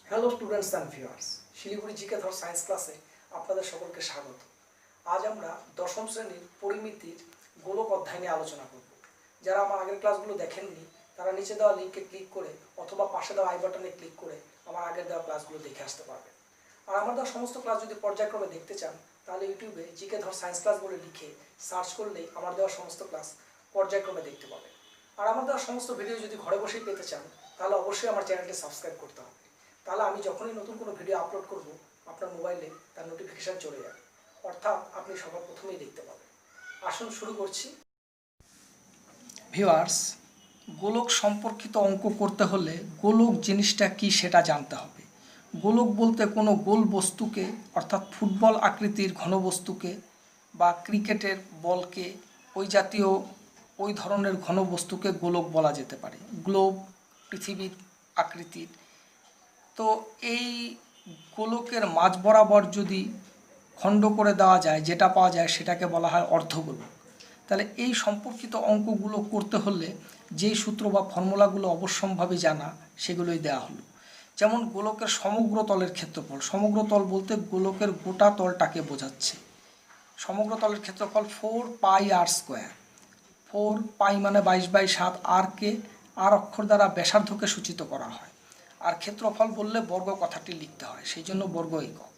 Hello students and viewers, Siliguri GK ধর science ক্লাসে আপনাদের সকলকে স্বাগত। আজ আমরা দশম শ্রেণীর পরিমিতির গোলক অধ্যায় নিয়ে আলোচনা করব। যারা আমার আগের ক্লাসগুলো দেখেননি তারা নিচে দেওয়া লিঙ্কে ক্লিক করে অথবা পাশে দেওয়া আই বাটনে ক্লিক করে আমার আগের দেওয়া ক্লাসগুলো দেখে আসতে পারবেন। আর আমার দেওয়া সমস্ত ক্লাস যদি পর্যায়ক্রমে দেখতে চান তাহলে ইউটিউবে জিকে ধর সায়েন্স ক্লাস বলে লিখে সার্চ করলেই আমার দেওয়া সমস্ত ক্লাস পর্যায়ক্রমে দেখতে পাবেন। আর আমার দেওয়া সমস্ত ভিডিও যদি ঘরে বসেই পেতে চান তাহলে অবশ্যই আমার চ্যানেলটি সাবস্ক্রাইব করতে হবে। তাহলে আমি যখনই নতুন কোনো ভিডিও আপলোড করব আপনার মোবাইলে তার নোটিফিকেশান চলে যাবে, অর্থাৎ আপনি সবার প্রথমেই দেখতে পাবেন। আসুন শুরু করছি। ভিউয়ার্স, গোলক সম্পর্কিত অঙ্ক করতে হলে গোলক জিনিসটা কি সেটা জানতে হবে। গোলক বলতে কোনো গোল বস্তুকে, অর্থাৎ ফুটবল আকৃতির ঘনবস্তুকে বা ক্রিকেটের বলকে, ওই জাতীয় ওই ধরনের ঘনবস্তুকে গোলক বলা যেতে পারে। গ্লোব পৃথিবীর আকৃতির, তো এই গোলকের মাঝ বরাবর যদি খণ্ড করে দেওয়া যায় যেটা পাওয়া যায় সেটাকে বলা হয় অর্ধগোলক। তাহলে এই সম্পর্কিত অঙ্কগুলো করতে হলে যেই সূত্র বা ফর্মুলাগুলো অবশ্যম্ভাবী জানা সেগুলোই দেওয়া হলো। যেমন গোলকের সমগ্র তলের ক্ষেত্রফল, সমগ্র তল বলতে গোলকের গোটা তলটাকে বোঝাচ্ছে। সমগ্র তলের ক্ষেত্রফল 4πr²। 4π মানে 22/7, আরকে আর অক্ষর দ্বারা ব্যাসার্ধকে সূচিত করা হয়। আর ক্ষেত্রফল বললে বর্গ কথাটি লিখতে হয়, সেই জন্য বর্গ একক।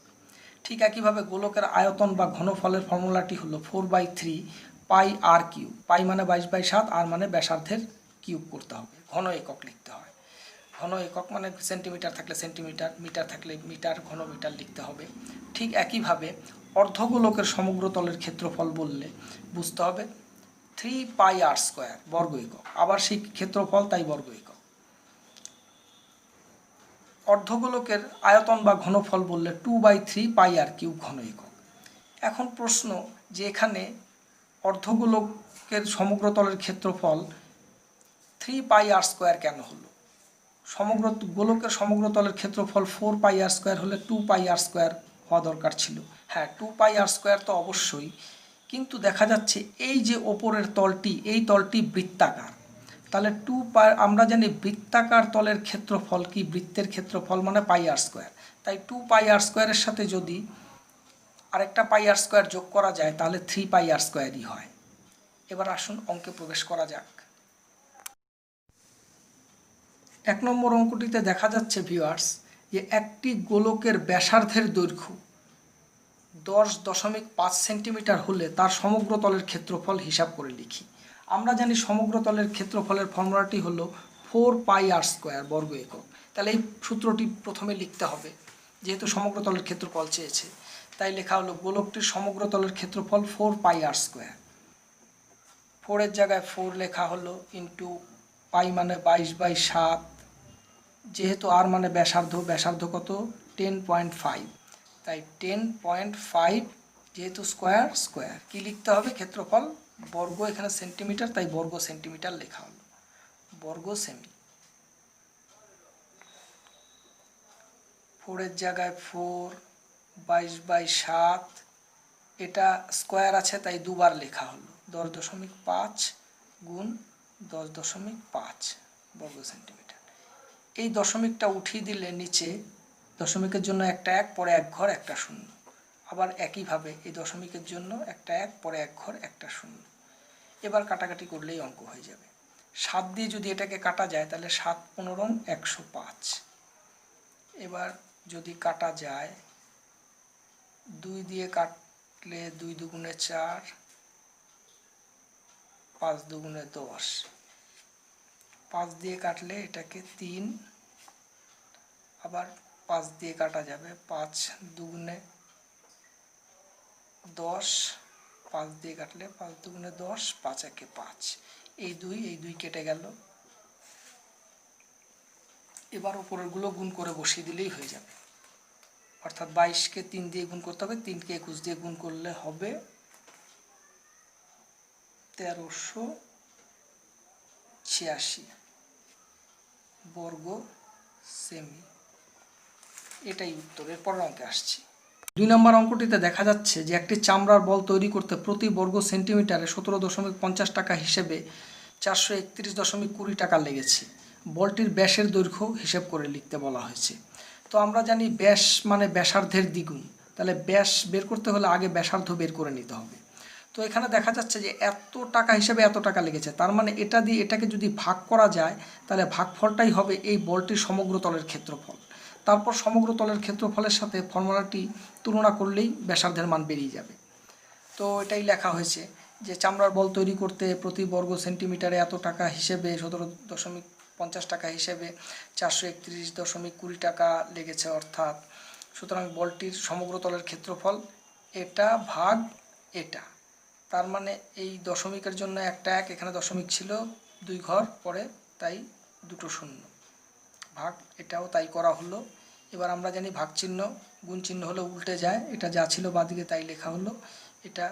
ঠিক একইভাবে গোলকের আয়তন বা ঘনফলের ফর্মুলাটি হলো 4/3πr³। পাই মানে 22/7, আর মানে ব্যাসার্ধের কিউব করতে হবে, ঘন একক লিখতে হয়। ঘন একক মানে সেন্টিমিটার থাকলে সেন্টিমিটার, মিটার থাকলে মিটার, ঘন মিটার লিখতে হবে। ঠিক একইভাবে অর্ধগোলকের সমগ্র তলের ক্ষেত্রফল বললে বুঝতে হবে 3πr², বর্গ একক। আবার সেই ক্ষেত্রফল, তাই বর্গ একক। অর্ধগোলকের আয়তন বা ঘনফল বললে 2/3πr³ ঘন একক। এখন প্রশ্ন যে এখানে অর্ধগোলকের সমগ্র তলের ক্ষেত্রফল 3πr² কেন হলো? সমগ্র গোলকের সমগ্র তলের ক্ষেত্রফল 4πr² হলে 2πr² হওয়া দরকার ছিল। হ্যাঁ, 2πr² তো অবশ্যই, কিন্তু দেখা যাচ্ছে এই যে ওপরের তলটি, এই তলটি বৃত্তাকার। তাহলে আমরা জানি বৃত্তাকার তলের ক্ষেত্রফল কি? বৃত্তের ক্ষেত্রফল মানে πr²। তাই 2πr² সাথে যদি আরেকটা πr² যোগ করা যায় তাহলে 3πr²ই হয়। এবার আসুন অঙ্কে প্রবেশ করা যাক। 1 নম্বর অঙ্কটিতে দেখা যাচ্ছে ভিউয়ার্স যে একটি গোলকের ব্যাসার্ধের দৈর্ঘ্য 10.5 সেন্টিমিটার হলে তার সমগ্র তলের ক্ষেত্রফল হিসাব করে লিখি। আমরা জানি সমগ্র তলের ক্ষেত্রফলের ফর্মুলাটি হলো 4πr², বর্গ একক। তাহলে এই সূত্রটি প্রথমে লিখতে হবে, যেহেতু সমগ্র তলের ক্ষেত্রফল চেয়েছে। তাই লেখা হলো গোলকটির সমগ্র তলের ক্ষেত্রফল 4πr²। 4 জায়গায় 4 লেখা হলো, ইন্টু পাই মানে 22/7, যেহেতু আর মানে ব্যাসার্ধ, ব্যাসার্ধ কত? 10.5, তাই 10.5, যেহেতু স্কোয়ার স্কোয়ার কি লিখতে হবে? ক্ষেত্রফল বর্গ, এখানে সেন্টিমিটার তাই বর্গ সেন্টিমিটার লেখা হলো, বর্গ সেমি। 4 জায়গায় 4, 22/7, এটা স্কোয়ার আছে তাই দুবার লেখা হলো, 10.5 গুণ 10.5 বর্গ সেন্টিমিটার। এই দশমিকটা উঠিয়ে দিলে নিচে দশমিকের জন্য একটা 1, পরে 1 ঘর একটা 0। আবার একইভাবে এই দশমিকের জন্য একটা 1, পরে 1 ঘর একটা 0। এবার কাটাকাটি করলেই অঙ্ক হয়ে যাবে। 7 দিয়ে যদি এটাকে কাটা যায় তাহলে 7×15 105। এবার যদি কাটা যায়, 2 দিয়ে কাটলে 2 দুগুণে 4, 5 দুগুণে 10, 5 দিয়ে কাটলে এটাকে 3, আবার 5 দিয়ে কাটা যাবে, 5 দুগুণে 10, 5 দিয়ে কাটলে 5 দুগুণে 10, 5 একে 5, এই 2 কেটে গেল। এবার উপরেরগুলো গুণ করে বসিয়ে দিলেই হয়ে যাবে, অর্থাৎ 22কে 3 দিয়ে গুণ করতে হবে, 3কে 21 দিয়ে গুণ করলে হবে 1386 বর্গ সেমি। এটাই উত্তর। এরপরের অঙ্কে আসছি। 2 নম্বর অঙ্কটিতে দেখা যাচ্ছে যে একটি চামড়ার বল তৈরি করতে প্রতি বর্গ সেন্টিমিটারে 17.50 টাকা হিসেবে 431.20 টাকা লেগেছে। বলটির ব্যাসের দৈর্ঘ্য হিসেব করে লিখতে বলা হয়েছে। তো আমরা জানি ব্যাস মানে ব্যাসার্ধের দ্বিগুণ, তাহলে ব্যাস বের করতে হলে আগে ব্যাসার্ধ বের করে নিতে হবে। তো এখানে দেখা যাচ্ছে যে এত টাকা হিসেবে এত টাকা লেগেছে, তার মানে এটা দিয়ে এটাকে যদি ভাগ করা যায় তাহলে ভাগফলটাই হবে এই বলটির সমগ্র তলের ক্ষেত্রফল। তারপর সমগ্র তলের ক্ষেত্রফলের সাথে ফর্মুলাটি তুলনা করলেই ব্যাসার্ধের মান বেরিয়ে যাবে। তো এটাই লেখা হয়েছে যে চামড়ার বল তৈরি করতে প্রতি বর্গ সেন্টিমিটারে এত টাকা হিসেবে 17.50 টাকা হিসেবে 431.20 টাকা লেগেছে, অর্থাৎ সুতরাং বলটির সমগ্র তলের ক্ষেত্রফল এটা ভাগ এটা। তার মানে এই দশমিকের জন্য একটা এক, এখানে দশমিক ছিল 2 ঘর পরে, তাই দুটো শূন্য, ভাগ এটাও তাই করা হলো। এবার আমরা জানি ভাগ চিহ্ন গুণ চিহ্ন হলে উল্টে যায়, এটা যা ছিল বাদিকে তাই লেখা হলো। এটা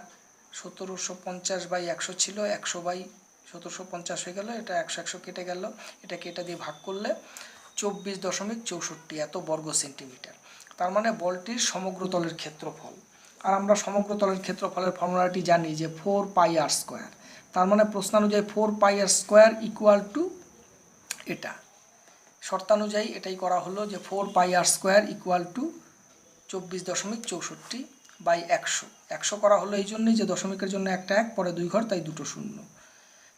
1750/100 ছিল, 100/1750 হয়ে গেল, এটা 100 কেটে গেল, এটাকে এটা দিয়ে ভাগ করলে 24.64 এত বর্গ সেন্টিমিটার। তার মানে বলটির সমগ্র তলের ক্ষেত্রফল। আর আমরা সমগ্র তলের ক্ষেত্রফলের ফর্মুলাটি জানি যে 4πr²। তার মানে প্রশ্নানুযায়ী 4πr² = এটা, শর্তানুযায়ী এটাই করা হলো যে 4πr² = 24.64/100। 100 করা হলো এই জন্যই যে দশমিকের জন্য একটা এক, পরে 2 ঘর, তাই দুটো শূন্য,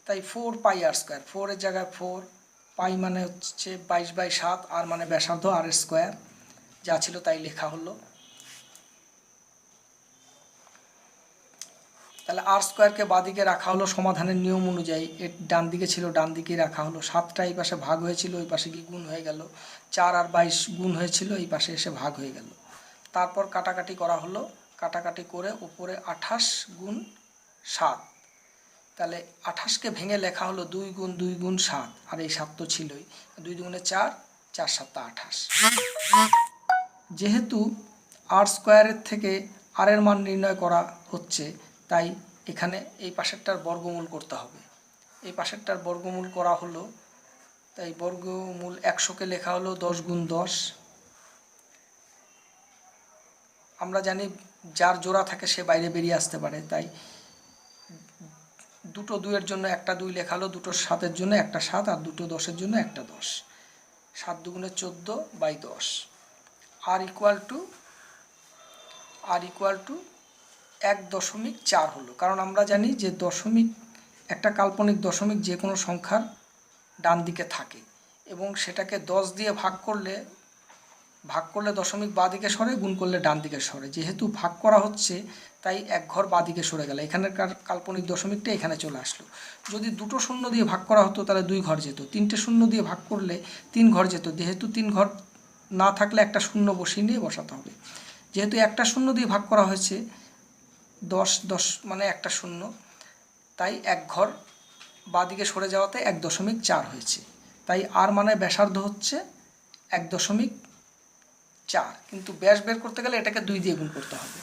তাই 4πr²। 4 এর জায়গায় 4, পাই মানে হচ্ছে 22/7, আর মানে ব্যাসার্ধ, r² যা ছিল তাই লেখা হলো। তাহলে r² বাদিকে রাখা হলো সমাধানের নিয়ম অনুযায়ী, এর ডান দিকে ছিল ডান দিকেই রাখা হলো। 7টা এই পাশে ভাগ হয়েছিল, ওই পাশে গিয়ে গুণ হয়ে গেল। 4 আর 22 গুণ হয়েছিল, এই পাশে এসে ভাগ হয়ে গেল। তারপর কাটাকাটি করা হলো, কাটাকাটি করে উপরে 28 গুণ 7, তাহলে 28কে ভেঙে লেখা হলো 2 গুণ 2 গুণ 7, আর এই 7 তো ছিলই, 2 দুগুণে 4, 4 7 28। যেহেতু r² থেকে r এর মান নির্ণয় করা হচ্ছে, তাই এখানে এই পাশেরটার বর্গমূল করতে হবে। এই পাশেরটার বর্গমূল করা হলো, তাই বর্গমূল 100কে লেখা হলো 10 গুণ 10। আমরা জানি যার জোড়া থাকে সে বাইরে বেরিয়ে আসতে পারে, তাই দুটো 2-এর জন্য একটা 2 লেখা হলো, দুটো 7-এর জন্য একটা 7, আর দুটো 10-এর জন্য একটা 10। 7 দুগুণে 14/10। r = 1.4 হলো, কারণ আমরা জানি যে দশমিক, একটা কাল্পনিক দশমিক যে কোনো সংখ্যার ডান দিকে থাকে, এবং সেটাকে 10 দিয়ে ভাগ করলে দশমিক বাঁ দিকে সরে, গুণ করলে ডান দিকে সরে। যেহেতু ভাগ করা হচ্ছে তাই এক ঘর বাঁ দিকে সরে গেল, এখানকার কাল্পনিক দশমিকটা এখানে চলে আসলো। যদি দুটো শূন্য দিয়ে ভাগ করা হতো তাহলে 2 ঘর যেত, 3টে শূন্য দিয়ে ভাগ করলে 3 ঘর যেত। যেহেতু 3 ঘর না থাকলে একটা শূন্য বসিয়ে নিয়ে বসাতে হবে। যেহেতু একটা শূন্য দিয়ে ভাগ করা হয়েছে, 10 মানে একটা শূন্য, তাই এক ঘর বাঁ দিকে সরে যাওয়াতে 1.4 হয়েছে। তাই আর মানে ব্যাসার্ধ হচ্ছে 1.4, কিন্তু ব্যাস বের করতে গেলে এটাকে 2 দিয়ে গুণ করতে হবে।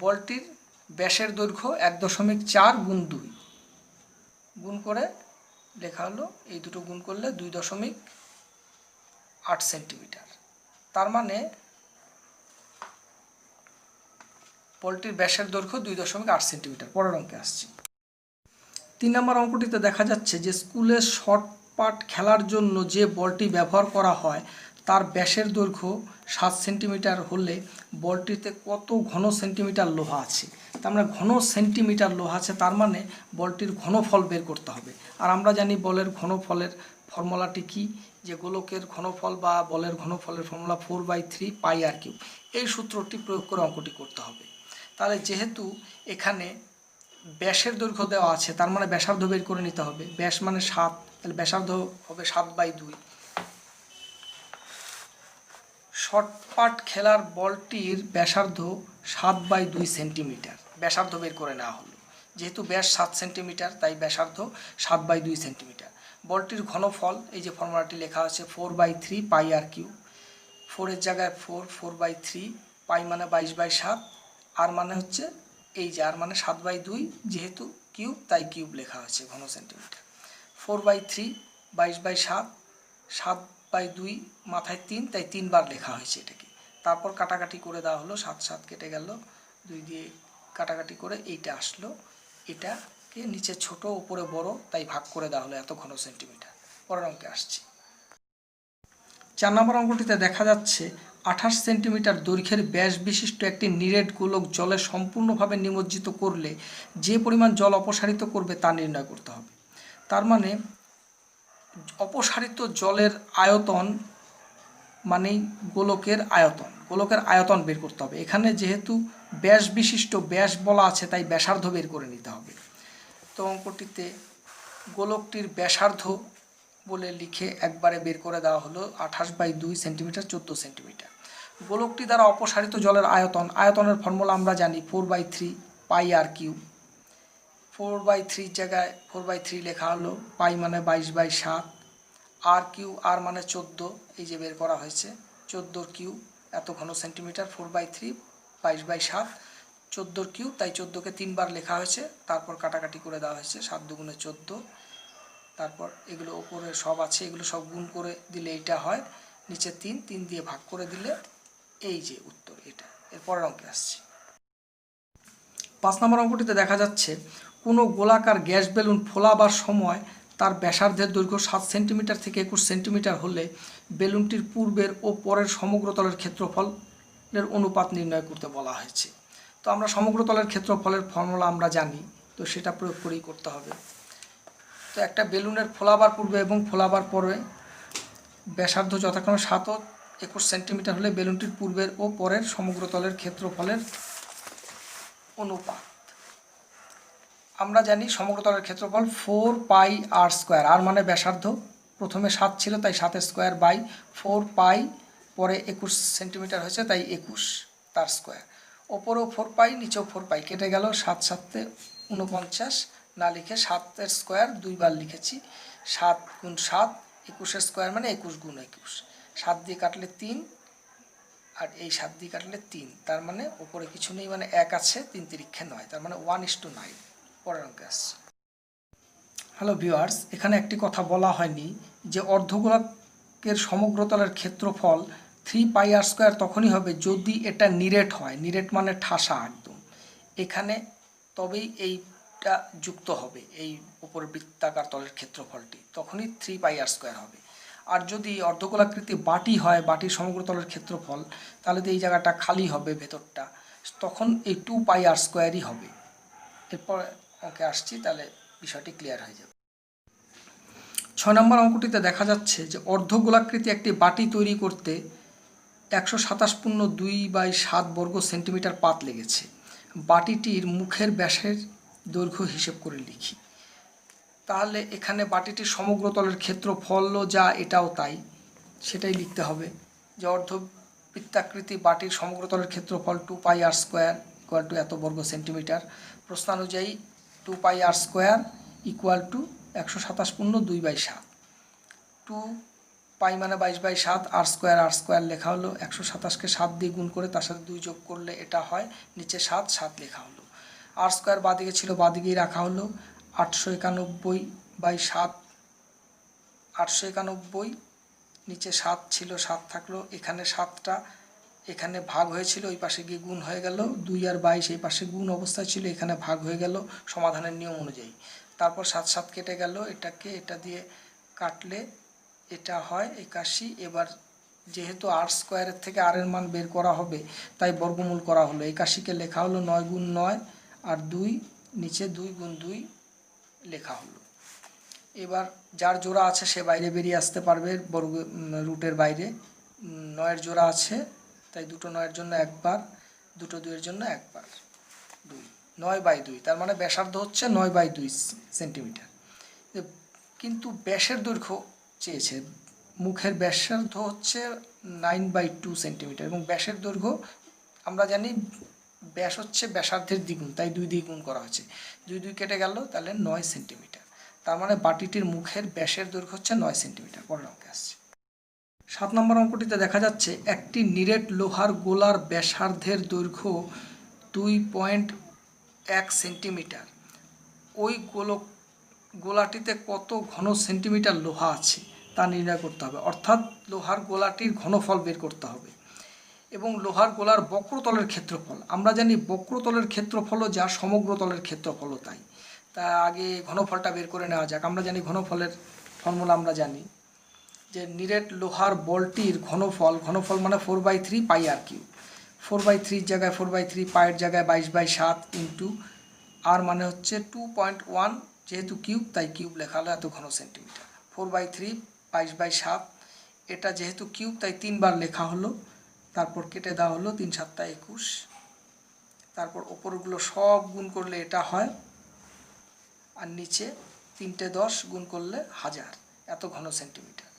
বলটির ব্যাসের দৈর্ঘ্য 1.4 গুণ 2, গুণ করে লেখা হলো, এই দুটো গুণ করলে 2.8 সেন্টিমিটার। তার মানে বলটির ব্যাসের দৈর্ঘ্য 2.8 সেন্টিমিটার। পরের অঙ্কে আসছি। 3 নম্বর অঙ্কটিতে দেখা যাচ্ছে যে স্কুলে শর্ট পাট খেলার জন্য যে বলটি ব্যবহার করা হয় তার ব্যাসের দৈর্ঘ্য 7 সেন্টিমিটার হলে বলটিতে কত ঘন সেন্টিমিটার লোহা আছে। তার মানে ঘন সেন্টিমিটার লোহা আছে, তার মানে বলটির ঘনফল বের করতে হবে। আর আমরা জানি বলের ঘনফলের ফর্মুলাটি কি, যে গোলকের ঘনফল বা বলের ঘনফলের ফর্মুলা 4/3πr³। এই সূত্রটি প্রয়োগ করে অঙ্কটি করতে হবে। তাহলে যেহেতু এখানে ব্যাসের দৈর্ঘ্য দেওয়া আছে, তার মানে ব্যাসার্ধ বের করে নিতে হবে। ব্যাস মানে 7, তাহলে ব্যাসার্ধ হবে 7/2। শর্টপাট খেলার বলটির ব্যাসার্ধ 7/2 সেন্টিমিটার, ব্যাসার্ধ বের করে নেওয়া হলো। যেহেতু ব্যাস 7 সেন্টিমিটার, তাই ব্যাসার্ধ 7/2 সেন্টিমিটার। বলটির ঘনফল এই যে ফর্মুলাটি লেখা আছে 4/3πr³। 4 এর জায়গায় 4, 4/3, পাই মানে 22/7, আর মানে হচ্ছে এই যে আর মানে 7/2, যেহেতু কিউব তাই কিউব লেখা হয়েছে ঘন সেন্টিমিটার। 4/3, 22/7, 7/2 মাথায় 3, তাই 3 বার লেখা হয়েছে এটাকে। তারপর কাটাকাটি করে দেওয়া হলো, 7 7 কেটে গেল, 2 দিয়ে কাটাকাটি করে এইটা আসলো, এটা কে নিচে ছোট উপরে বড়, তাই ভাগ করে দেওয়া হলো এত ঘন সেন্টিমিটার। পরের অঙ্কে আসছি। 4 নম্বর অঙ্কটিতে দেখা যাচ্ছে 28 সেন্টিমিটার দৈর্ঘ্যের ব্যাস বিশিষ্ট একটি নিরেট গোলক জলে সম্পূর্ণভাবে নিমজ্জিত করলে যে পরিমাণ জল অপসারিত করবে তা নির্ণয় করতে হবে। তার মানে অপসারিত জলের আয়তন মানেই গোলকের আয়তন বের করতে হবে। এখানে যেহেতু ব্যাস বিশিষ্ট ব্যাস বলা আছে, তাই ব্যাসার্ধ বের করে নিতে হবে। তো অঙ্কটিতে গোলকটির ব্যাসার্ধ বলে লিখে একবারে বের করে দেওয়া হলো 28/2 সেন্টিমিটার 14 সেন্টিমিটার। গোলকটি দ্বারা অপসারিত জলের আয়তনের ফর্মুলা আমরা জানি 4/3 পাই আর কিউ। 4/3 জায়গায় 4/3 লেখা হলো, পাই মানে 22/7, আর কিউ আর মানে 14, এই যে বের করা হয়েছে 14 কিউ এত ঘন সেন্টিমিটার, 4/3 22/7 14 কিউ, তাই 14কে 3 বার লেখা হয়েছে, তারপর কাটাকাটি করে দেওয়া হয়েছে 7 দুগুণে 14, তারপর এগুলো ওপরে সব আছে, এগুলো সব গুণ করে দিলে এইটা হয়, নিচে 3 দিয়ে ভাগ করে দিলে এই যে উত্তর এটা। এরপরের অঙ্কে আসছি। 5 নম্বর অঙ্কটিতে দেখা যাচ্ছে কোনো গোলাকার গ্যাস বেলুন ফোলাবার সময় তার ব্যাসার্ধের দৈর্ঘ্য 7 সেন্টিমিটার থেকে 21 সেন্টিমিটার হলে বেলুনটির পূর্বের ও পরের সমগ্রতলের ক্ষেত্রফলের অনুপাত নির্ণয় করতে বলা হয়েছে। তো আমরা সমগ্রতলের ক্ষেত্রফলের ফর্মুলা আমরা জানি, তো সেটা প্রয়োগ করেই করতে হবে। তো একটা বেলুনের ফোলাবার পূর্বে এবং ফোলাবার পরে ব্যাসার্ধ যথাক্রমে 7 ও 21 সেন্টিমিটার হলে বেলুনটির পূর্বের ও পরের সমগ্রতলের ক্ষেত্রফলের অনুপাত আমরা জানি। সমগ্রতলের ক্ষেত্রফল 4 পাই আর স্কোয়ার, আর মানে ব্যাসার্ধ, প্রথমে 7 ছিল তাই 7 স্কোয়ার বাই 4 পাই, পরে 21 সেন্টিমিটার হয়েছে তাই 21 তার স্কোয়ার। ওপরেও 4 পাই নিচেও 4 পাই, কেটে গেল, 7 7 49 না লিখে 7 স্কোয়ার 2 বার লিখেছি, 7 গুণ 7 21 স্কোয়ার মানে 21 গুণ 21, 7 দিয়ে কাটলে 3 আর এই 7 দিয়ে কাটলে 3, তার মানে ওপরে কিছু নেই মানে 1 আছে, 3 তিরিক্ষে 9, তার মানে 1:9। পরের অঙ্কে আসছে। হ্যালো ভিউয়ার্স, এখানে একটি কথা বলা হয়নি যে অর্ধগোলকের সমগ্রতলের ক্ষেত্রফল 3 পাই আর স্কোয়ার তখনই হবে যদি এটা নিরেট হয়, নিরেট মানে ঠাসা একদম, এখানে তবেই এইটা যুক্ত হবে, এই উপর বৃত্তাকার তলের ক্ষেত্রফলটি, তখনই 3 পাই আর স্কোয়ার হবে। আর যদি অর্ধগোলাকৃতি বাটি হয়, বাটির সমগ্রতলের ক্ষেত্রফল, তাহলে তো এই জায়গাটা খালি হবে ভেতরটা, তখন এই 2 পাই আর স্কোয়ারই হবে। এরপর অঙ্কে আসছি, তাহলে বিষয়টি ক্লিয়ার হয়ে যাবে। 6 নম্বর অঙ্কটিতে দেখা যাচ্ছে যে অর্ধগোলাকৃতি একটি বাটি তৈরি করতে 127.2/7 বর্গ সেন্টিমিটার পাত লেগেছে। বাটিটির মুখের ব্যাসের দৈর্ঘ্য হিসেব করে লিখি। তাহলে এখানে বাটিটির সমগ্রতলের ক্ষেত্রফলও যা এটাও তাই, সেটাই লিখতে হবে যে অর্ধবৃত্তাকৃতি বাটির সমগ্রতলের ক্ষেত্রফল 2 পাই আর স্কোয়ার ইকুয়াল টু এত বর্গ সেন্টিমিটার। প্রশ্নানুযায়ী 2 পাই আর স্কোয়ার ইকুয়াল টু 127.2/7, 2 পাই মানে 22/7, আর স্কোয়ার লেখা হলো, 127কে 7 দিয়ে গুণ করে তার সাথে 2 যোগ করলে এটা হয়, নিচে 7 লেখা হলো, আর স্কোয়ার বাদিকে ছিল বাদিকেই রাখা হলো, 891/7, 891, নিচে 7 ছিল 7 থাকলো, এখানে 7টা এখানে ভাগ হয়েছিল, ওই পাশে গিয়ে গুণ হয়ে গেল, 2 আর 22 এই পাশে গুণ অবস্থায় ছিল, এখানে ভাগ হয়ে গেল সমাধানের নিয়ম অনুযায়ী। তারপর 7 কেটে গেল, এটাকে এটা দিয়ে কাটলে এটা হয় 81। এবার যেহেতু আর স্কোয়ারের থেকে আর এর মান বের করা হবে তাই বর্গমূল করা হলো, 81কে লেখা হলো 9 গুণ 9 আর 2, নিচে 2 গুণ 2 লেখা হলো। এবার যার জোড়া আছে সে বাইরে বেরিয়ে আসতে পারবে বর্গ রুটের বাইরে, 9-এর জোড়া আছে তাই দুটো 9-এর জন্য একবার, দুটো 2-এর জন্য একবার, 2, 9/2, তার মানে ব্যাসার্ধ হচ্ছে 9/2 সেন্টিমিটার। কিন্তু ব্যাসের দৈর্ঘ্য চেয়েছে, মুখের ব্যাসার্ধ হচ্ছে 9/2 সেন্টিমিটার এবং ব্যাসের দৈর্ঘ্য আমরা জানি ব্যাস হচ্ছে ব্যাসার্ধের দ্বিগুণ, তাই 2 দিয়ে গুণ করা হচ্ছে, 2 কেটে গেল, তাহলে 9 সেন্টিমিটার। তার মানে বাটিটির মুখের ব্যাসের দৈর্ঘ্য হচ্ছে 9 সেন্টিমিটার। পরের অঙ্কে আসছে। 7 নম্বর অঙ্কটিতে দেখা যাচ্ছে একটি নিরেট লোহার গোলার ব্যাসার্ধের দৈর্ঘ্য 2.1 সেন্টিমিটার। ওই গোলাটিতে কত ঘন সেন্টিমিটার লোহা আছে তা নির্ণয় করতে হবে, অর্থাৎ লোহার গোলাটির ঘনফল বের করতে হবে। এবং লোহার গোলার বক্রতলের ক্ষেত্রফল আমরা জানি, বক্রতলের ক্ষেত্রফলও যা সমগ্রতলের ক্ষেত্রফলও তাই, তা আগে ঘনফলটা বের করে নেওয়া যাক। আমরা জানি ঘনফলের ফর্মুলা আমরা জানি যে নিরেট লোহার বলটির ঘনফল মানে 4/3 পাই আর কিউব। 4/3 জায়গায় 4/3, পাইয়ের জায়গায় 22/7 ইন্টু আর মানে হচ্ছে 2.1, যেহেতু কিউব তাই কিউব লেখা হলো এত ঘন সেন্টিমিটার। 4/3 22/7, এটা যেহেতু কিউব তাই 3 বার লেখা হলো, তারপর কেটে দেওয়া হলো 3 7 21, তারপর ওপরগুলো সব গুণ করলে এটা হয়, আর নিচে 3টে 10 গুণ করলে 1000, এত ঘন সেন্টিমিটার।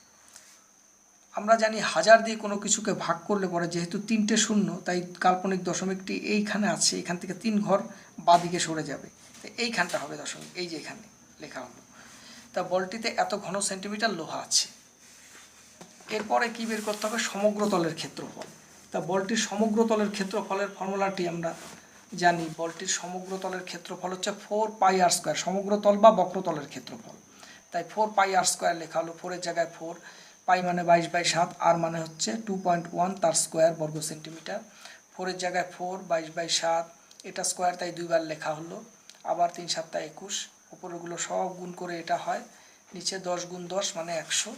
আমরা জানি 1000 দিয়ে কোনো কিছুকে ভাগ করলে পরে যেহেতু 3টে শূন্য তাই কাল্পনিক দশমিকটি এইখানে আছে, এখান থেকে 3 ঘর বাঁদিকে সরে যাবে, তো এইখানটা হবে দশমিক, এই যে এখানে লেখা হলো। তা বলটিতে এত ঘন সেন্টিমিটার লোহা আছে। এরপরে কি বের করতে হবে? সমগ্র তলের ক্ষেত্রফল। তা বলটির সমগ্র তলের ক্ষেত্রফলের ফর্মুলাটি আমরা জানি। বলটির সমগ্র তলের ক্ষেত্রফল হচ্ছে 4πr², সমগ্র তল বা বক্রতলের ক্ষেত্রফল। তাই 4πr² লেখা হলো, 4-এর জায়গায় 4, পাই মানে 22/7, আর মানে হচ্ছে 2.1 তার স্কোয়ার বর্গ সেন্টিমিটার। 4-এর জায়গায় 4, 22/7, এটা স্কোয়ার তাই 2 বার লেখা হলো, আবার 3 7 21, উপরেগুলো সব গুণ করে এটা হয়, নিচে 10 × 10 মানে 100,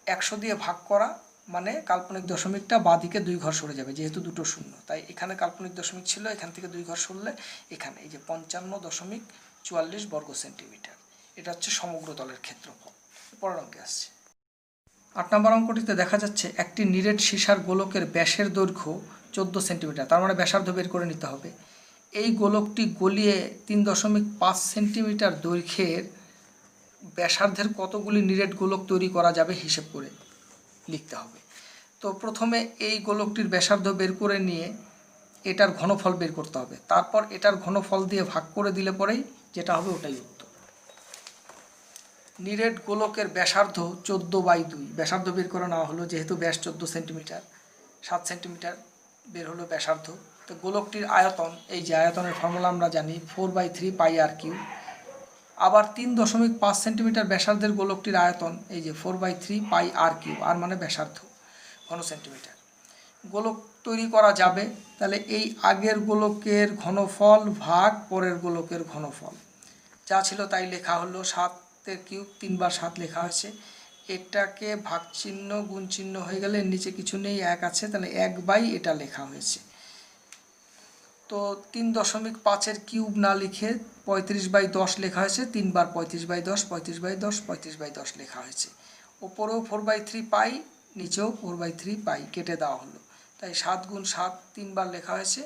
100 দিয়ে ভাগ করা মানে কাল্পনিক দশমিকটা বাঁদিকে 2 ঘর সরে যাবে, যেহেতু দুটো শূন্য তাই এখানে কাল্পনিক দশমিক ছিল, এখান থেকে 2 ঘর সরলে এখানে এই যে 55.44 বর্গ সেন্টিমিটার। এটা হচ্ছে সমগ্র তলের ক্ষেত্রফল। পরের অঙ্কে আসছে। 8 নম্বর অঙ্কটিতে দেখা যাচ্ছে একটি নিরেট সীসার গোলকের ব্যাসের দৈর্ঘ্য 14 সেন্টিমিটার, তার মানে ব্যাসার্ধ বের করে নিতে হবে। এই গোলকটি গলিয়ে 3.5 সেন্টিমিটার দৈর্ঘ্যের ব্যাসার্ধের কতগুলি নিরেট গোলক তৈরি করা যাবে হিসেব করে লিখতে হবে। তো প্রথমে এই গোলকটির ব্যাসার্ধ বের করে নিয়ে এটার ঘনফল বের করতে হবে, তারপর এটার ঘনফল দিয়ে ভাগ করে দিলে পরেই যেটা হবে ওটাই উত্তর। নিরেট গোলকের ব্যাসার্ধ 14/2, ব্যাসার্ধ বের করে নেওয়া হলো, যেহেতু ব্যাস 14 সেন্টিমিটার, 7 সেন্টিমিটার বের হলো ব্যাসার্ধ। তো গোলকটির আয়তন, এই যে আয়তনের ফর্মুলা আমরা জানি 4/3 পাই আর কিউব। আবার 3.5 সেন্টিমিটার ব্যাসার্ধের গোলকটির আয়তন এই যে 4/3 পাই আর কিউব, আর মানে ব্যাসার্ধ ঘন সেন্টিমিটার। গোলক তৈরি করা যাবে, তাহলে এই আগের গোলকের ঘনফল ভাগ পরের গোলকের ঘনফল, যা ছিল তাই লেখা হলো। 7-এর কিউব 3 বার 7 লেখা হয়েছে, এটাকে ভাগ চিহ্ন গুণ চিহ্ন হয়ে গেলে নিচে কিছু নেই, 1 আছে, তাহলে 1/ এটা লেখা হয়েছে। তো 3.5-এর কিউব না লিখে 35/10 লেখা হয়েছে, 3 বার 35/10, 35/10, 35/10 লেখা হয়েছে। ওপরেও 4/3 পাই, নিচেও 4/3 পাই, কেটে দেওয়া হলো, তাই 7 × 7 3 বার লেখা হয়েছে।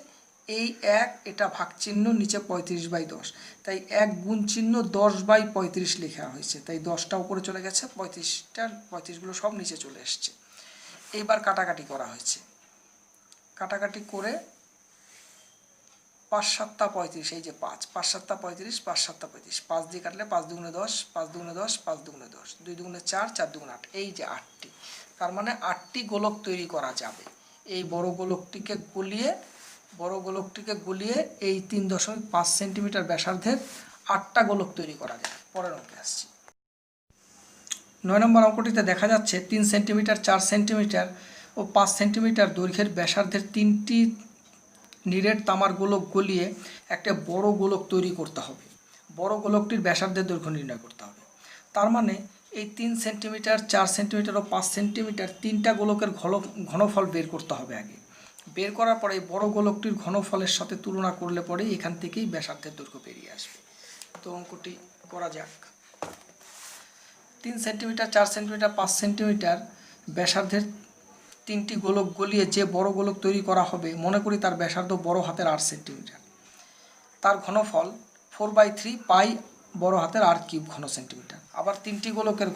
এই 1 এটা ভাগ চিহ্ন, নিচে 35/10, তাই 1 গুণ চিহ্ন 10/35 লেখা হয়েছে, তাই 10টা উপরে চলে গেছে, 35গুলো সব নিচে চলে এসছে। এইবার কাটাকাটি করা হয়েছে, কাটাকাটি করে 5 7 35, এই যে 5 5 7 35, 5 7 35, 5 দিয়ে কাটলে 5 2 10, 5 2 10, 5 2 10, 2 2 4, 4 2 8, এই যে 8টি, তার মানে 8টি গোলক তৈরি করা যাবে। এই বড় গোলকটিকে গলিয়ে এই 3.5 সেন্টিমিটার ব্যাসার্ধের 8টা গোলক তৈরি করা যায়। পরের অঙ্কে আসছি। 9 নম্বর অঙ্কটিতে দেখা যাচ্ছে 3 সেন্টিমিটার, 4 সেন্টিমিটার ও 5 সেন্টিমিটার দৈর্ঘ্যের ব্যাসার্ধের 3টি নিরেট তামার গোলক গলিয়ে একটা বড় গোলক তৈরি করতে হবে। বড় গোলকটির ব্যাসার্ধের দৈর্ঘ্য নির্ণয় করতে হবে। তার মানে এই 3 সেন্টিমিটার, 4 সেন্টিমিটার ও 5 সেন্টিমিটার 3টা গোলকের ঘনফল বের করতে হবে আগে। বের করার পরে বড় গোলকটির ঘনফলের সাথে তুলনা করলে পরেই এখান থেকেই ব্যাসার্ধের দৈর্ঘ্য বেরিয়ে আসবে। তো অঙ্কটি করা যাক। 3 সেন্টিমিটার, 4 সেন্টিমিটার, 5 সেন্টিমিটার ব্যাসার্ধের 3টি গোলক গলিয়ে যে বড় গোলক তৈরি করা হবে, মনে করি তার ব্যাসার্ধ বড় হাতের 8 সেন্টিমিটার, তার ঘনফল 4/3 পাই বড় হাতের আর কিউব ঘন সেন্টিমিটার। আবার 3টি গোলকের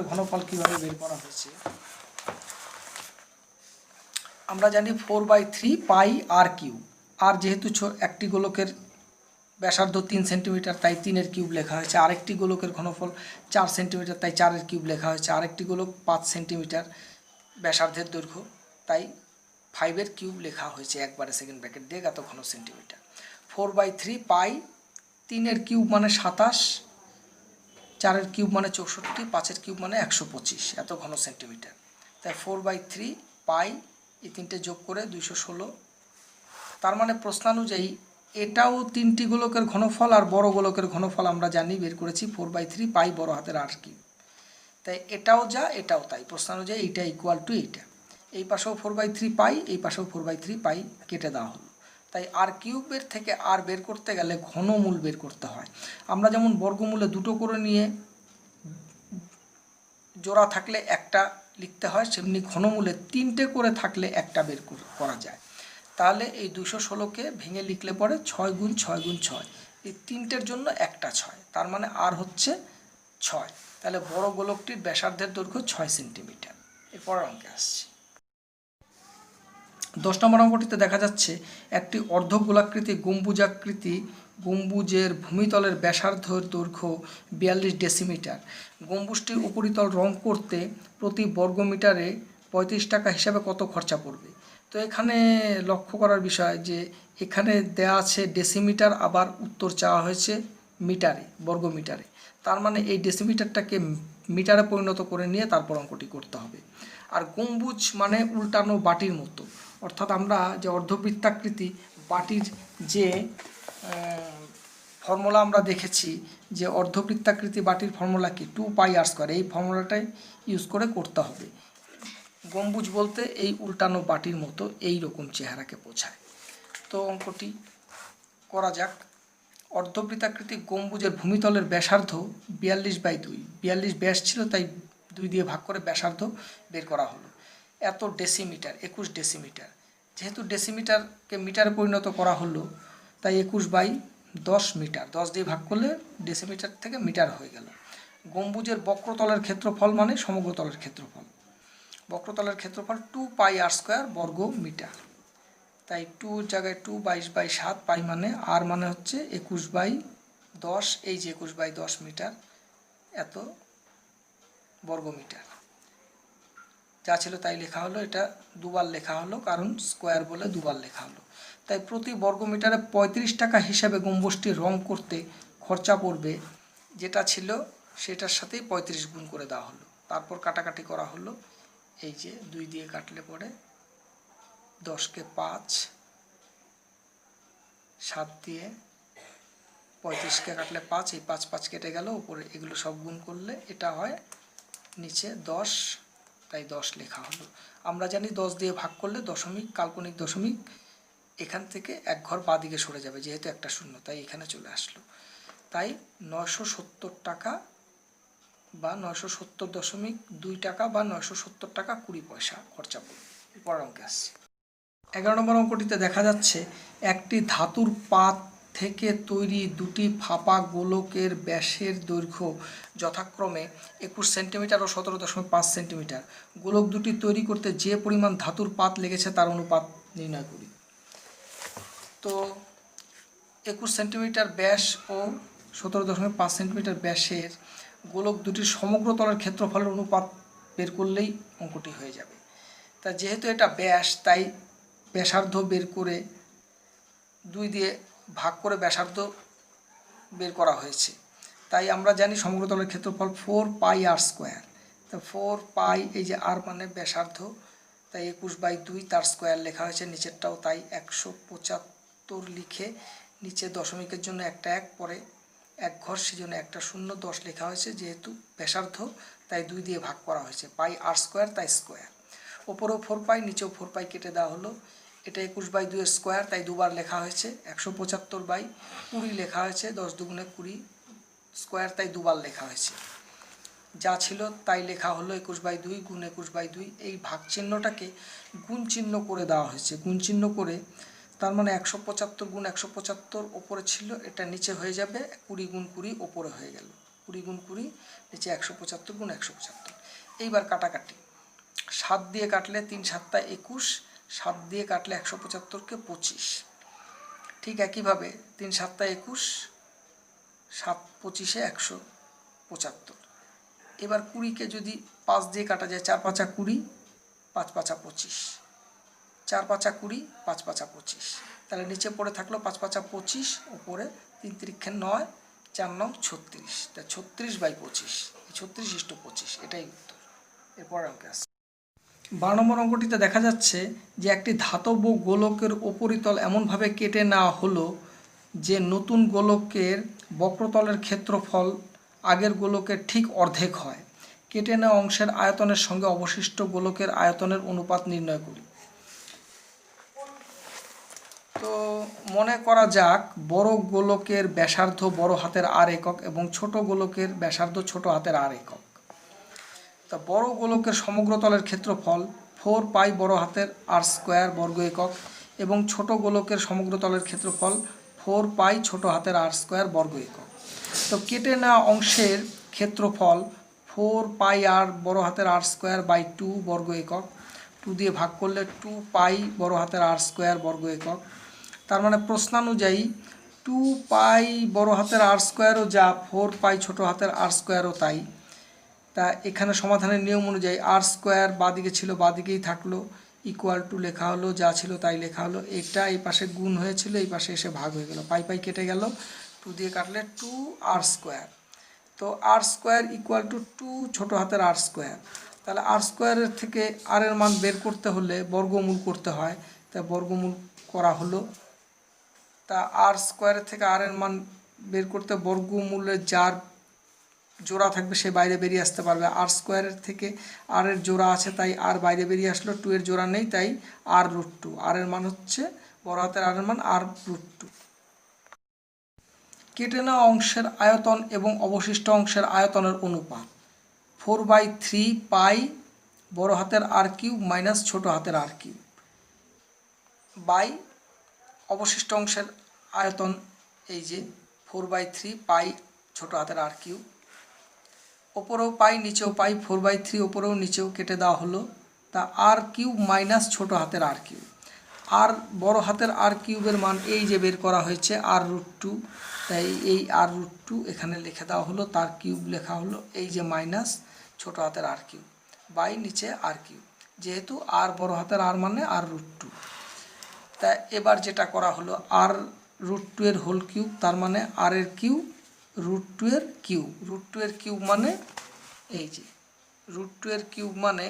ঘনফল কীভাবে বের করা হয়েছে আমরা জানি 4/3 পাই আর কিউব। আর যেহেতু একটি গোলকের ব্যাসার্ধ 3 সেন্টিমিটার তাই 3-এর কিউব লেখা হয়েছে, আরেকটি গোলকের ঘনফল 4 সেন্টিমিটার তাই 4-এর কিউব লেখা হয়েছে, আরেকটি গোলক 5 সেন্টিমিটার ব্যাসার্ধের দৈর্ঘ্য তাই 5-এর কিউব লেখা হয়েছে, একবারে সেকেন্ড ব্র্যাকেট দিয়ে এত ঘন সেন্টিমিটার। 4/3 পাই, 3-এর কিউব মানে 27, 4-এর কিউব মানে 64, 5-এর কিউব মানে 125, এত ঘন সেন্টিমিটার। তাই 4/3 পাই, এই 3টে যোগ করে 216। তার মানে প্রশ্নানুযায়ী এটাও 3টি গোলকের ঘনফল, আর বড় গোলকের ঘনফল আমরা জানি, বের করেছি 4/3 পাই বড় হাতের আর কিউব। তাই এটাও যা এটাও তাই, প্রশ্ন অনুযায়ী এইটা ইকুয়াল টু এইটা। এই পাশেও 4/3 পাই, এই পাশেও 4/3 পাই, কেটে দেওয়া হলো। তাই আর কিউবের থেকে আর বের করতে গেলে ঘনমূল বের করতে হয়। আমরা যেমন বর্গমূলে দুটো করে নিয়ে জোড়া থাকলে একটা লিখতে হয়, সেমনি ঘনমূলে 3টে করে থাকলে একটা বের করা যায়। তাহলে এই 216কে ভেঙে লিখলে পরে 6 গুণ 6 গুণ 6, এই 3টের জন্য একটা 6, তার মানে আর হচ্ছে 6। তাহলে বড় গোলকটির ব্যাসার্ধের দৈর্ঘ্য 6 সেন্টিমিটার। এরপর অঙ্কে আসছি। 10 নম্বর অঙ্কটিতে দেখা যাচ্ছে একটি অর্ধগোলাকৃতি গম্বুজের ভূমিতলের ব্যাসার্ধের দৈর্ঘ্য 42 ডেসিমিটার। গম্বুজটির উপরিতল রং করতে প্রতি বর্গমিটারে 35 টাকা হিসাবে কত খরচা পড়বে? তো এখানে লক্ষ্য করার বিষয় যে এখানে দেয়া আছে ডেসিমিটার, আবার উত্তর চাওয়া হয়েছে মিটারে, বর্গমিটারে। তার মানে এই ডেসিমিটারটাকে মিটারে পরিণত করে নিয়ে তারপর অঙ্কটি করতে হবে। আর গম্বুজ মানে উল্টানো বাটির মতো, অর্থাৎ আমরা যে অর্ধবৃত্তাকৃতি বাটির যে ফর্মুলা আমরা দেখেছি, যে অর্ধবৃত্তাকৃতি বাটির ফর্মুলা কি 2πr², এই ফর্মুলাটাই ইউজ করে করতে হবে। গম্বুজ বলতে এই উল্টানো বাটির মতো এই রকম চেহারাকে বোঝায়। তো অঙ্কটি করা যাক। অর্ধবৃত্তাকৃতি গম্বুজের ভূমিতলের ব্যাসার্ধ 42/2, 42 ব্যাস ছিল, তাই 2 দিয়ে ভাগ করে ব্যাসার্ধ বের করা হলো। এত ডেসিমিটার, 21 ডেসিমিটার। যেহেতু ডেসিমিটারকে মিটারে পরিণত করা হলো, তাই 21/10 মিটার, 10 দিয়ে ভাগ করলে ডেসিমিটার থেকে মিটার হয়ে গেল। গম্বুজের বক্রতলের ক্ষেত্রফল মানে সমগ্রতলের ক্ষেত্রফল। বক্রতলের ক্ষেত্রফল 2πr² বর্গ মিটার। তাই 2 জায়গায় 2, 22/7, পাই মানে আর মানে হচ্ছে 21/10, এই যে 21/10 মিটার, এত বর্গমিটার। যা ছিল তাই লেখা হলো, এটা দুবার লেখা হলো কারণ স্কোয়ার বলে দুবার লেখা হলো। তাই প্রতি বর্গমিটারে 35 টাকা হিসাবে গম্বুজটি রং করতে খরচা পড়বে, যেটা ছিল সেটার সাথেই 35 গুণ করে দেওয়া হলো। তারপর কাটাকাটি করা হলো, এই যে 2 দিয়ে কাটলে পরে 10কে 5, 7 দিয়ে 35কে কাটলে 5, এই 5 5 কেটে গেল, উপরে এগুলো সব গুণ করলে এটা হয় নিচে 10, তাই 10 লেখা হলো। আমরা জানি 10 দিয়ে ভাগ করলে দশমিক, কাল্পনিক দশমিক এখান থেকে এক ঘর বাঁদিকে সরে যাবে, যেহেতু একটা শূন্য, তাই এখানে চলে আসলো। তাই 970 টাকা বা 970.2 টাকা বা 970 টাকা 20 পয়সা খরচা পড়বে। এরপর অঙ্কে আসছি। 11 নম্বর অঙ্কটিতে দেখা যাচ্ছে একটি ধাতুর পাত থেকে তৈরি দুটি ফাঁপা গোলকের ব্যাসের দৈর্ঘ্য যথাক্রমে 21 সেন্টিমিটার ও 17.5 সেন্টিমিটার। গোলক দুটি তৈরি করতে যে পরিমাণ ধাতুর পাত লেগেছে তার অনুপাত নির্ণয় করি। তো 21 সেন্টিমিটার ব্যাস ও 17.5 সেন্টিমিটার ব্যাসের গোলক দুটির সমগ্র তলের ক্ষেত্রফলের অনুপাত বের করলেই অঙ্কটি হয়ে যাবে। তা যেহেতু এটা ব্যাস, তাই ব্যাসার্ধ বের করে 2 দিয়ে ভাগ করে ব্যাসার্ধ বের করা হয়েছে। তাই আমরা জানি সমগ্রতলের ক্ষেত্রফল 4πr²। তা 4π, এই যে আর মানে ব্যাসার্ধ, তাই 21/2 তার স্কোয়ার লেখা হয়েছে, নিচেরটাও তাই 175 লিখে নিচে দশমিকের জন্য একটা 1, পরে এক ঘর, সেজন্য একটা শূন্য, 10 লেখা হয়েছে। যেহেতু ব্যাসার্ধ তাই 2 দিয়ে ভাগ করা হয়েছে, πr², তাই স্কোয়ার। ওপরেও 4π, নিচেও 4π কেটে দেওয়া হলো। এটা 21/2 স্কোয়ার, তাই দুবার লেখা হয়েছে। 175/20 লেখা হয়েছে, 10 দুগুণে 20 স্কোয়ার, তাই দুবার লেখা হয়েছে। যা ছিল তাই লেখা হলো 21/2 গুণ 21/2। এই ভাগ চিহ্নটাকে গুণ চিহ্ন করে দেওয়া হয়েছে, গুণ চিহ্ন করে, তার মানে 175 গুণ 175 ওপরে ছিল, এটা নিচে হয়ে যাবে 20 গুণ 20 ওপরে হয়ে গেল, 20 গুণ 20 নিচে 175 গুণ 175। এইবার কাটাকাটি, 7 দিয়ে কাটলে 3 7 21, 7 দিয়ে কাটলে 175কে 25। ঠিক একইভাবে 3 7 21, 7 25-এ 175। এবার 20কে যদি 5 দিয়ে কাটা যায়, 4 5 20, 5 5 25, 4 5 20, 5 5 25। তাহলে নিচে পড়ে থাকলো 5 5 25, উপরে 3 3 9, 4 9 36, তা 36/25, 36:25, এটাই উত্তর। এরপর অঙ্কে আসছে। 12 নম্বর অঙ্কটিতে দেখা যাচ্ছে যে একটি ধাতব গোলকের উপরিতল এমনভাবে কেটে নেওয়া হলো যে নতুন গোলকের বক্রতলের ক্ষেত্রফল আগের গোলকের ঠিক অর্ধেক হয়। কেটে নেওয়া অংশের আয়তনের সঙ্গে অবশিষ্ট গোলকের আয়তনের অনুপাত নির্ণয় করি। তো মনে করা যাক বড় গোলকের ব্যাসার্ধ বড় হাতের আর একক এবং ছোট গোলকের ব্যাসার্ধ ছোট হাতের আর একক। তা বড় গোলকের সমগ্রতলের ক্ষেত্রফল 4 পাই বড় হাতের আর স্কোয়ার বর্গ একক এবং ছোট গোলকের সমগ্রতলের ক্ষেত্রফল 4 পাই ছোট হাতের আর স্কোয়ার বর্গ একক। তো কেটে নেওয়া অংশের ক্ষেত্রফল 4 পাই আর বড় হাতের আর স্কোয়ার বাই 2 বর্গ একক, 2 দিয়ে ভাগ করলে 2 পাই বড় হাতের আর স্কোয়ার বর্গ একক। তার মানে প্রশ্নানুযায়ী 2 পাই বড় হাতের আর স্কোয়ারও যা 4 পাই ছোট হাতের আর স্কোয়ারও তাই। তা এখানে সমাধানের নিয়ম অনুযায়ী আর স্কোয়ার বাদিকে ছিল বাদিকেই থাকলো, ইকুয়াল টু লেখা হলো, যা ছিল তাই লেখা হলো। এটা এই পাশে গুণ হয়েছিল, এই পাশে এসে ভাগ হয়ে গেল, পাই পাই কেটে গেল, 2 দিয়ে কাটলে 2 আর স্কোয়ার। তো আর স্কোয়ার ইকুয়াল টু 2 ছোটো হাতের আর স্কোয়ার। তাহলে আর স্কোয়ারের থেকে আর এর মান বের করতে হলে বর্গমূল করতে হয়, তা বর্গমূল করা হলো। তা আর স্কোয়ারের থেকে আর এর মান বের করতে বর্গমূলের যার জোড়া থাকবে সে বাইরে বেরিয়ে আসতে পারবে। আর স্কোয়ারের থেকে আর এর জোড়া আছে তাই আর বাইরে বেরিয়ে আসলো, 2 এর জোড়া নেই তাই আর √2। আর এর মান হচ্ছে বড় হাতের আর এর মান আর √2। কেটে নেওয়া অংশের আয়তন এবং অবশিষ্ট অংশের আয়তনের অনুপাত 4/3 পাই বড় হাতের আর কিউব মাইনাস ছোট হাতের আর কিউব বাই অবশিষ্ট অংশের আয়তন, এই যে 4/3 পাই ছোট হাতের আর কিউব, ওপরেও পাই নিচেও পাই, 4/3 ওপরেও নিচেও কেটে দেওয়া হলো। তা আর কিউব মাইনাস ছোট হাতের আর কিউব। আর বড় হাতের আর কিউবের মান এই যে বের করা হয়েছে আর √2, তাই এই আর √2 এখানে লিখে দেওয়া হলো, তার কিউব লেখা হলো, এই যে মাইনাস ছোট হাতের আর কিউব বাই নিচে আর কিউব, যেহেতু আর বড় হাতের আর মানে আর √2। তা এবার যেটা করা হলো আর √2 এর হোল কিউব, তার মানে আর এর কিউব √2 এর কিউব। √2 এর কিউব মানে এই যে √2 এর কিউব মানে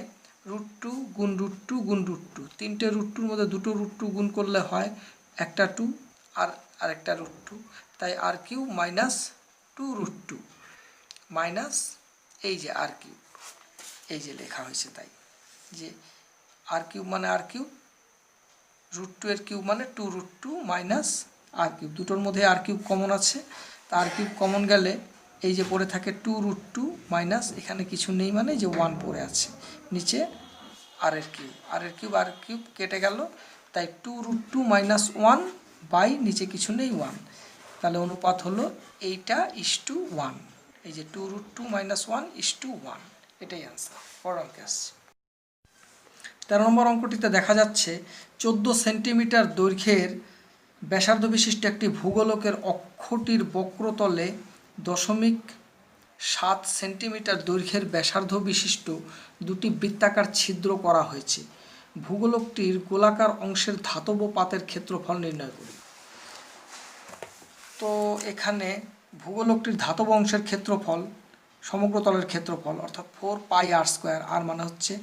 √2 গুণ √2 গুণ √2, তিনটে √2 মধ্যে দুটো √2 গুণ করলে হয় একটা 2 আর আরেকটা √2, তাই আর কিউব মাইনাস 2√2 মাইনাস এই যে আর কিউব, এই যে লেখা হয়েছে, তাই যে আর কিউব মানে আর কিউব, √2 এর কিউব মানে 2√2 মাইনাস আর কিউব। দুটোর মধ্যে আর কিউব কমন আছে, তা আর কিউব কমন গেলে এই যে পড়ে থাকে 2√2 মাইনাস এখানে কিছু নেই মানে যে 1 পড়ে আছে, নিচে আর এর কিউব, আর এর কিউব আর কিউব কেটে গেল, তাই 2√2 মাইনাস 1 বাই নিচে কিছু নেই 1, তাহলে অনুপাত হলো এইটা /1। এই যে 2√2 মাইনাস 1 /1, এটাই অ্যান্সার। পরের অঙ্কে আসছে। 13 নম্বর অঙ্কটিতে দেখা যাচ্ছে 14 সেন্টিমিটার দৈর্ঘ্যের ব্যাসার্ধ বিশিষ্ট একটি ভূগোলকের অক্ষটির বক্রতলে 0.7 সেন্টিমিটার দৈর্ঘ্যের ব্যাসার্ধ বিশিষ্ট দুটি বৃত্তাকার ছিদ্র করা হয়েছে। ভূগোলকটির গোলাকার অংশের ধাতব পাতের ক্ষেত্রফল নির্ণয় করি। তো এখানে ভূগোলকটির ধাতব অংশের ক্ষেত্রফল সমগ্রতলের ক্ষেত্রফল অর্থাৎ 4 পাই আর স্কোয়ার, আর মানে হচ্ছে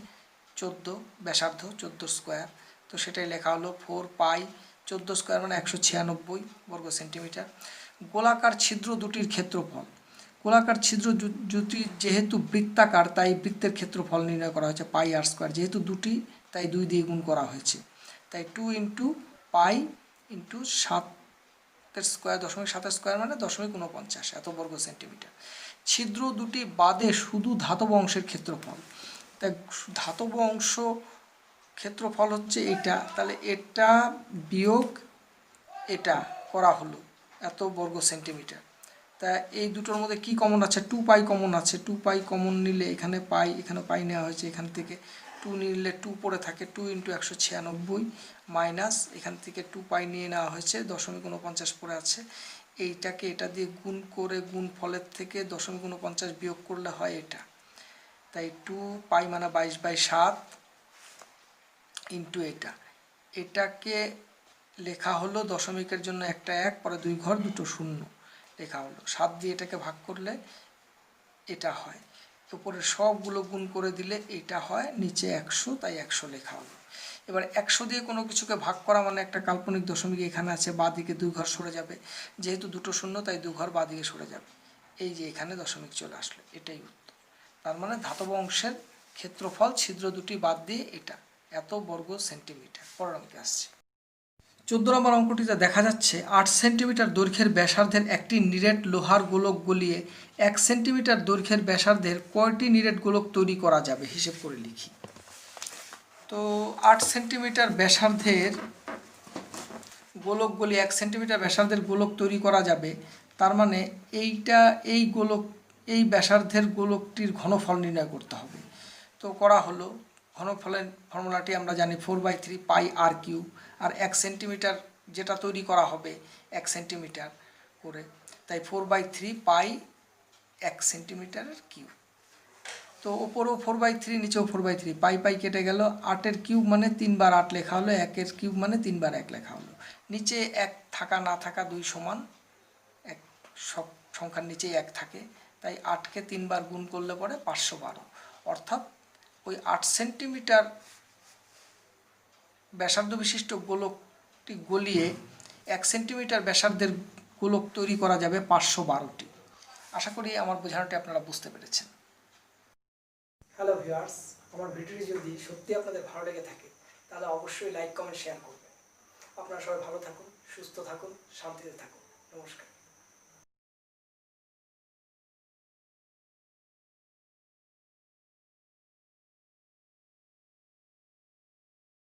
14, ব্যাসার্ধ 14 স্কোয়ার, তো সেটাই লেখা হলো 4 পাই 14 স্কোয়ার মানে 196 বর্গ সেন্টিমিটার। গোলাকার ছিদ্র দুটির ক্ষেত্রফল, গোলাকার ছিদ্র দুটি যেহেতু বৃত্তাকার তাই বৃত্তের ক্ষেত্রফল নির্ণয় করা হয়েছে পাই আর স্কোয়ার, যেহেতু দুটি তাই 2 দিয়ে গুণ করা হয়েছে, তাই 2 into pi into 7 square 0.7 square মানে 0.49 এত বর্গ সেন্টিমিটার। ছিদ্র দুটি বাদে শুধু ধাতব অংশের ক্ষেত্রফল, তাই ধাতব অংশ ক্ষেত্রফল হচ্ছে এটা, তাহলে এটা বিয়োগ এটা করা হলো এত বর্গ সেন্টিমিটার। তা এই দুটোর মধ্যে কি কমন আছে, 2 পাই কমন আছে, 2 পাই কমন নিলে এখানে পাই, এখানে পাই নেওয়া হয়েছে, এখান থেকে 2 নিলে 2 পড়ে থাকে, 2 ইন্টু 196 মাইনাস এখান থেকে 2 পাই নিয়ে নেওয়া হয়েছে, 0.49 পড়ে আছে, এইটাকে এটা দিয়ে গুণ করে গুণ ফলের থেকে 0.49 বিয়োগ করলে হয় এটা, তাই 2 পাই মানে 22/7 ইন্টু এটাকে লেখা হলো দশমিকের জন্য একটা 1, পরে 2 ঘর 2 শূন্য লেখা হলো, 7 দিয়ে এটাকে ভাগ করলে এটা হয়, উপরে সবগুলো গুণ করে দিলে এটা হয়, নিচে 100 তাই 100 লেখা হলো। এবার 100 দিয়ে কোনো কিছুকে ভাগ করা মানে একটা কাল্পনিক দশমিক এখানে আছে, বাঁ দিকে 2 ঘর সরে যাবে, যেহেতু দুটো শূন্য তাই 2 ঘর বাঁ দিকে সরে যাবে, এই যে এখানে দশমিক চলে আসলো, এটাই উত্তর। তার মানে ধাতব অংশের ক্ষেত্রফল ছিদ্র দুটি বাদ দিয়ে এটা এত বর্গ সেন্টিমিটার। পরের অঙ্কে আসছে 14 নম্বর অঙ্কটিতে দেখা যাচ্ছে 8 সেন্টিমিটার দৈর্ঘ্যের ব্যাসার্ধের একটি নিরেট লোহার গোলক গলিয়ে 1 সেন্টিমিটার দৈর্ঘ্যের ব্যাসার্ধের কয়টি নিরেট গোলক তৈরি করা যাবে, হিসেব করে লিখি। তো 8 সেন্টিমিটার ব্যাসার্ধের গোলক গলিয়ে 1 সেন্টিমিটার ব্যাসার্ধের গোলক তৈরি করা যাবে, তার মানে এই গোলক, এই ব্যাসার্ধের গোলকটির ঘনফল নির্ণয় করতে হবে। তো করা হলো, ঘনফলের ফর্মুলাটি আমরা জানি 4/3 পাই আর কিউব, আর 1 সেন্টিমিটার যেটা তৈরি করা হবে 1 সেন্টিমিটার করে, তাই 4/3 পাই 1 সেন্টিমিটারের কিউব। তো ওপরেও 4/3 নিচেও 4/3, পাই পাই কেটে গেল, 8-এর কিউব মানে 3 বার 8 লেখা হলো, 1-এর কিউব মানে 3 বার 1 লেখা হলো। নিচে 1 থাকা না থাকা 2 সমান, এক সব সংখ্যার নিচেই 1 থাকে, তাই 8কে 3 বার গুণ করলে পরে 512, অর্থাৎ ওই 8 সেন্টিমিটার ব্যাসার্ধ বিশিষ্ট গোলকটি গলিয়ে 1 সেন্টিমিটার ব্যাসার্ধের গোলক তৈরি করা যাবে 512টি। আশা করি আমার বোঝানোটি আপনারা বুঝতে পেরেছেন। হ্যালো ভিউয়ার্স, আমার ভিডিওটি যদি সত্যি আপনাদের ভালো লেগে থাকে তাহলে অবশ্যই লাইক, কমেন্ট, শেয়ার করবেন। আপনারা সবাই ভালো থাকুন, সুস্থ থাকুন, শান্তিতে থাকুন। নমস্কার।